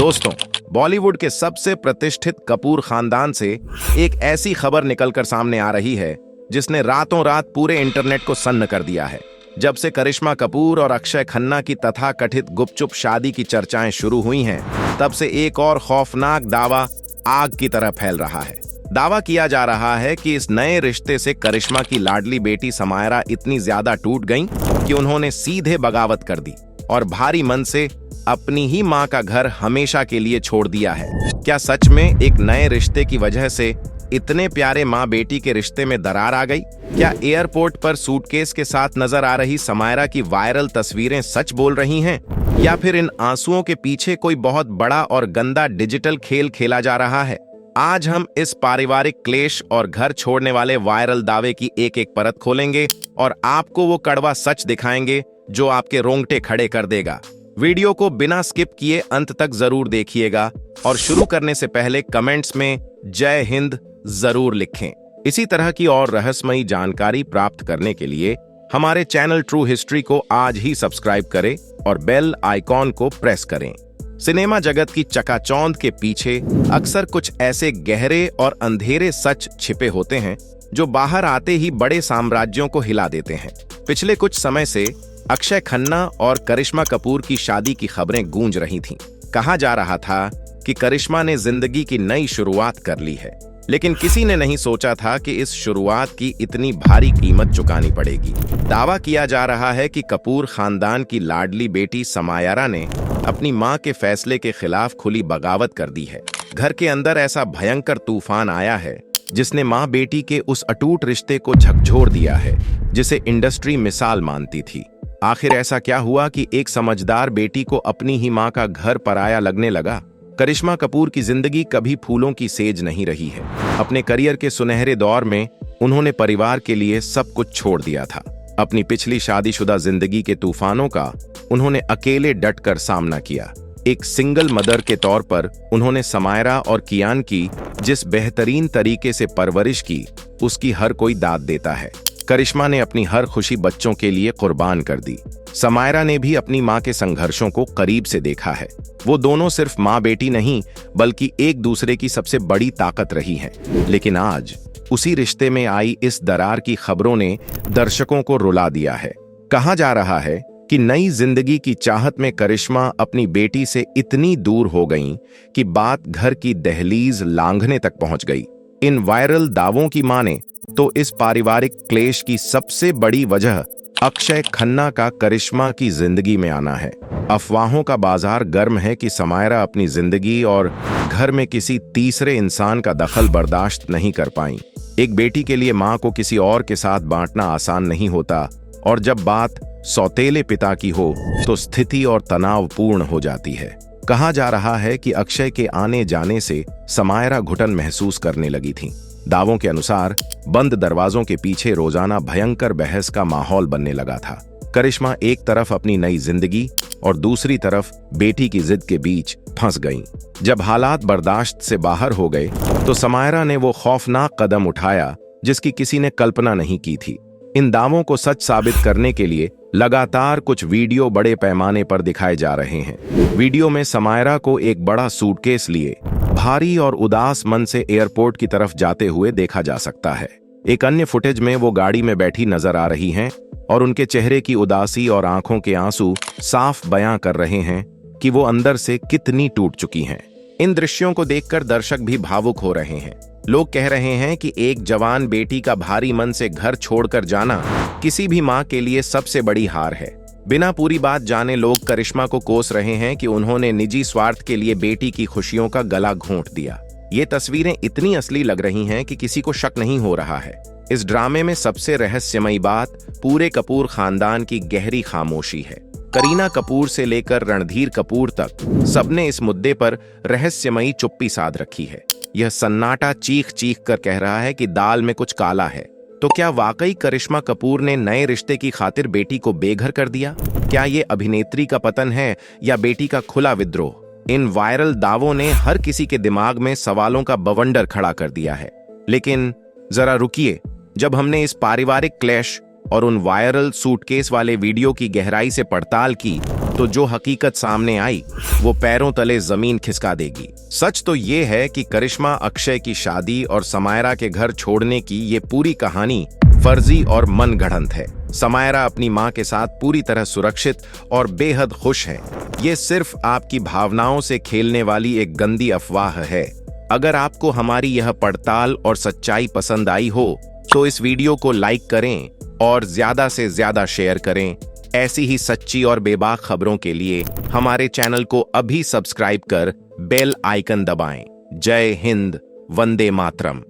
दोस्तों, बॉलीवुड के सबसे प्रतिष्ठित कपूर खानदान से एक ऐसी खबर निकलकर सामने आ रही है जिसने रातों रात पूरे इंटरनेट को सन्न कर दिया है। जब से करिश्मा कपूर और अक्षय खन्ना की तथाकथित गुपचुप शादी की चर्चाएं शुरू हुई हैं, तब से एक और खौफनाक दावा आग की तरह फैल रहा है। दावा किया जा रहा है कि इस नए रिश्ते से करिश्मा की लाडली बेटी समायरा इतनी ज्यादा टूट गईं कि उन्होंने सीधे बगावत कर दी और भारी मन से अपनी ही मां का घर हमेशा के लिए छोड़ दिया है। क्या सच में एक नए रिश्ते की वजह से इतने प्यारे मां बेटी के रिश्ते में दरार आ गई? क्या एयरपोर्ट पर सूटकेस के साथ नजर आ रही समायरा की वायरल तस्वीरें सच बोल रही हैं? या फिर इन आंसुओं के पीछे कोई बहुत बड़ा और गंदा डिजिटल खेल खेला जा रहा है? आज हम इस पारिवारिक क्लेश और घर छोड़ने वाले वायरल दावे की एक एक परत खोलेंगे और आपको वो कड़वा सच दिखाएंगे जो आपके रोंगटे खड़े कर देगा। वीडियो को बिना स्किप किए अंत तक जरूर देखिएगा और शुरू करने से पहले कमेंट्स में जय हिंद जरूर लिखें। इसी तरह की और रहस्यमयी जानकारी प्राप्त करने के लिए हमारे चैनल ट्रू हिस्ट्री को आज ही सब्सक्राइब करें और बेल आइकॉन को प्रेस करें। सिनेमा जगत की चकाचौंध के पीछे अक्सर कुछ ऐसे गहरे और अंधेरे सच छिपे होते हैं जो बाहर आते ही बड़े साम्राज्यों को हिला देते हैं। पिछले कुछ समय से अक्षय खन्ना और करिश्मा कपूर की शादी की खबरें गूंज रही थीं। कहा जा रहा था कि करिश्मा ने जिंदगी की नई शुरुआत कर ली है, लेकिन किसी ने नहीं सोचा था कि इस शुरुआत की इतनी भारी कीमत चुकानी पड़ेगी। दावा किया जा रहा है कि कपूर खानदान की लाडली बेटी समायरा ने अपनी मां के फैसले के खिलाफ खुली बगावत कर दी है। घर के अंदर ऐसा भयंकर तूफान आया है जिसने मां बेटी के उस अटूट रिश्ते को झकझोर दिया है जिसे इंडस्ट्री मिसाल मानती थी। आखिर ऐसा क्या हुआ कि एक समझदार बेटी को अपनी ही मां का घर पराया लगने लगा? करिश्मा कपूर की जिंदगी कभी फूलों की सेज नहीं रही है। अपने करियर के सुनहरे दौर में उन्होंने परिवार के लिए सब कुछ छोड़ दिया था। अपनी पिछली शादीशुदा जिंदगी के तूफानों का उन्होंने अकेले डटकर सामना किया। एक सिंगल मदर के तौर पर उन्होंने समायरा और कियान की जिस बेहतरीन तरीके से परवरिश की, उसकी हर कोई दाद देता है। करिश्मा ने अपनी हर खुशी बच्चों के लिए कुर्बान कर दी। समायरा ने भी अपनी मां के संघर्षों को करीब से देखा है। वो दोनों सिर्फ मां बेटी नहीं, बल्कि एक दूसरे की सबसे बड़ी ताकत रही हैं। लेकिन आज उसी रिश्ते में आई इस दरार की खबरों ने दर्शकों को रुला दिया है। कहा जा रहा है कि नई जिंदगी की चाहत में करिश्मा अपनी बेटी से इतनी दूर हो गईं कि बात घर की दहलीज लांघने तक पहुंच गई। इन वायरल दावों की माने तो इस पारिवारिक क्लेश की सबसे बड़ी वजह अक्षय खन्ना का करिश्मा की जिंदगी में आना है। अफवाहों का बाजार गर्म है कि समायरा अपनी जिंदगी और घर में किसी तीसरे इंसान का दखल बर्दाश्त नहीं कर पाई। एक बेटी के लिए मां को किसी और के साथ बांटना आसान नहीं होता, और जब बात सौतेले पिता की हो तो स्थिति और तनावपूर्ण हो जाती है। कहा जा रहा है कि अक्षय के आने जाने से समायरा घुटन महसूस करने लगी थी। दावों के अनुसार बंद दरवाजों के पीछे रोजाना भयंकर बहस का माहौल बनने लगा था। करिश्मा एक तरफ अपनी नई जिंदगी और दूसरी तरफ बेटी की जिद के बीच फंस गईं। जब हालात बर्दाश्त से बाहर हो गए तो समायरा ने वो खौफनाक कदम उठाया जिसकी किसी ने कल्पना नहीं की थी। इन दावों को सच साबित करने के लिए लगातार कुछ वीडियो बड़े पैमाने पर दिखाए जा रहे हैं। वीडियो में समायरा को एक बड़ा सूटकेस लिए भारी और उदास मन से एयरपोर्ट की तरफ जाते हुए देखा जा सकता है। एक अन्य फुटेज में वो गाड़ी में बैठी नजर आ रही हैं और उनके चेहरे की उदासी और आंखों के आंसू साफ बयां कर रहे हैं कि वो अंदर से कितनी टूट चुकी हैं। इन दृश्यों को देखकर दर्शक भी भावुक हो रहे हैं। लोग कह रहे हैं कि एक जवान बेटी का भारी मन से घर छोड़कर जाना किसी भी मां के लिए सबसे बड़ी हार है। बिना पूरी बात जाने लोग करिश्मा को कोस रहे हैं कि उन्होंने निजी स्वार्थ के लिए बेटी की खुशियों का गला घोंट दिया। ये तस्वीरें इतनी असली लग रही हैं कि किसी को शक नहीं हो रहा है। इस ड्रामे में सबसे रहस्यमयी बात पूरे कपूर खानदान की गहरी खामोशी है। करीना कपूर से लेकर रणधीर कपूर तक सबने इस मुद्दे पर रहस्यमयी चुप्पी साध रखी है। यह सन्नाटा चीख चीख कर कह रहा है कि दाल में कुछ काला है। तो क्या वाकई करिश्मा कपूर ने नए रिश्ते की खातिर बेटी को बेघर कर दिया? क्या ये अभिनेत्री का पतन है या बेटी का खुला विद्रोह? इन वायरल दावों ने हर किसी के दिमाग में सवालों का बवंडर खड़ा कर दिया है। लेकिन जरा रुकिए, जब हमने इस पारिवारिक क्लैश और उन वायरल सूटकेस वाले वीडियो की गहराई से पड़ताल की तो जो हकीकत सामने आई वो पैरों तले जमीन खिसका देगी। सच तो ये है कि करिश्मा अक्षय की शादी और समायरा के घर छोड़ने की ये पूरी कहानी फर्जी और मनगढ़ंत है। समायरा अपनी मां के साथ पूरी तरह सुरक्षित और बेहद खुश है। ये सिर्फ आपकी भावनाओं से खेलने वाली एक गंदी अफवाह है। अगर आपको हमारी यह पड़ताल और सच्चाई पसंद आई हो तो इस वीडियो को लाइक करें और ज्यादा से ज्यादा शेयर करें। ऐसी ही सच्ची और बेबाक खबरों के लिए हमारे चैनल को अभी सब्सक्राइब कर बेल आइकन दबाएं। जय हिंद, वंदे मातरम।